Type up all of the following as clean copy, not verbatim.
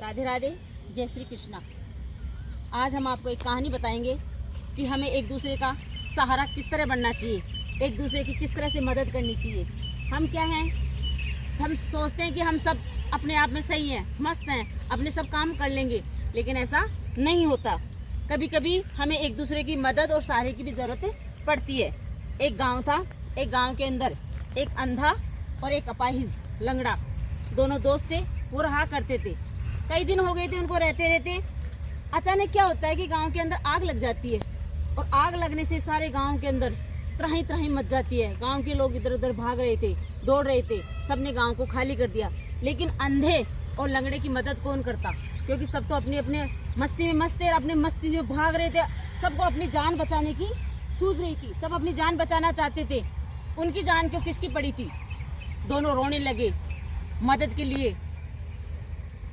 राधे राधे, जय श्री कृष्णा। आज हम आपको एक कहानी बताएंगे कि हमें एक दूसरे का सहारा किस तरह बनना चाहिए, एक दूसरे की किस तरह से मदद करनी चाहिए। हम क्या हैं, हम सोचते हैं कि हम सब अपने आप में सही हैं, मस्त हैं, अपने सब काम कर लेंगे, लेकिन ऐसा नहीं होता। कभी कभी हमें एक दूसरे की मदद और सहारे की भी ज़रूरत पड़ती है। एक गांव था, एक गांव के अंदर एक अंधा और एक अपाहिज लंगड़ा दोनों दोस्त थे। वो रहा करते थे, कई दिन हो गए थे उनको रहते रहते। अचानक क्या होता है कि गांव के अंदर आग लग जाती है, और आग लगने से सारे गांव के अंदर त्राही त्राही मच जाती है। गांव के लोग इधर उधर भाग रहे थे, दौड़ रहे थे, सबने गांव को खाली कर दिया। लेकिन अंधे और लंगड़े की मदद कौन करता, क्योंकि सब तो अपने अपने मस्ती में मस्त थे, अपने मस्ती में भाग रहे थे। सबको अपनी जान बचाने की सूझ रही थी, सब अपनी जान बचाना चाहते थे। उनकी जान क्यों किसकी पड़ी थी। दोनों रोने लगे मदद के लिए,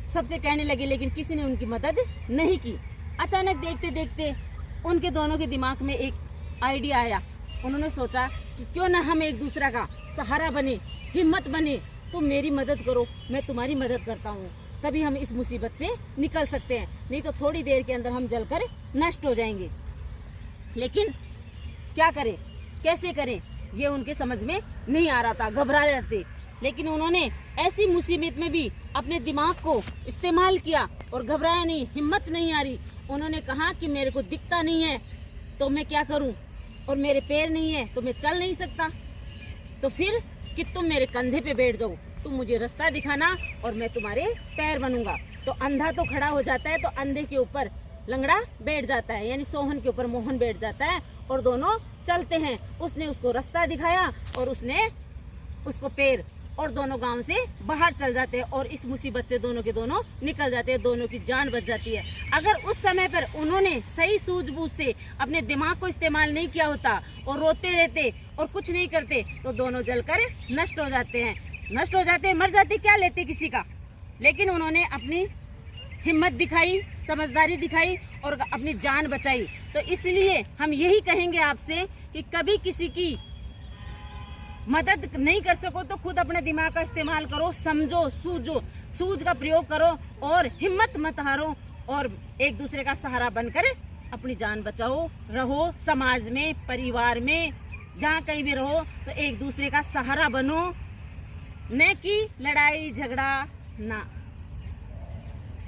सबसे कहने लगे, लेकिन किसी ने उनकी मदद नहीं की। अचानक देखते देखते उनके दोनों के दिमाग में एक आइडिया आया। उन्होंने सोचा कि क्यों ना हम एक दूसरा का सहारा बने, हिम्मत बने। तुम मेरी मदद करो, मैं तुम्हारी मदद करता हूँ, तभी हम इस मुसीबत से निकल सकते हैं, नहीं तो थोड़ी देर के अंदर हम जलकर नष्ट हो जाएंगे। लेकिन क्या करें, कैसे करें, ये उनके समझ में नहीं आ रहा था, घबरा रहे थे। लेकिन उन्होंने ऐसी मुसीबत में भी अपने दिमाग को इस्तेमाल किया और घबराया नहीं, हिम्मत नहीं आ रही। उन्होंने कहा कि मेरे को दिखता नहीं है तो मैं क्या करूं, और मेरे पैर नहीं है तो मैं चल नहीं सकता, तो फिर कि तुम मेरे कंधे पे बैठ जाओ, तुम मुझे रास्ता दिखाना और मैं तुम्हारे पैर बनूंगा। तो अंधा तो खड़ा हो जाता है, तो अंधे के ऊपर लंगड़ा बैठ जाता है, यानी सोहन के ऊपर मोहन बैठ जाता है, और दोनों चलते हैं। उसने उसको रास्ता दिखाया और उसने उसको पैर, और दोनों गांव से बाहर चल जाते हैं, और इस मुसीबत से दोनों के दोनों निकल जाते हैं, दोनों की जान बच जाती है। अगर उस समय पर उन्होंने सही सूझबूझ से अपने दिमाग को इस्तेमाल नहीं किया होता और रोते रहते और कुछ नहीं करते, तो दोनों जलकर नष्ट हो जाते हैं, नष्ट हो जाते, मर जाते, क्या लेते किसी का। लेकिन उन्होंने अपनी हिम्मत दिखाई, समझदारी दिखाई और अपनी जान बचाई। तो इसलिए हम यही कहेंगे आपसे कि कभी किसी की मदद नहीं कर सको तो खुद अपने दिमाग का इस्तेमाल करो, समझो, सूझो, सूझ का प्रयोग करो और हिम्मत मत हारो, और एक दूसरे का सहारा बनकर अपनी जान बचाओ। रहो समाज में, परिवार में, जहाँ कहीं भी रहो तो एक दूसरे का सहारा बनो, न कि लड़ाई झगड़ा ना।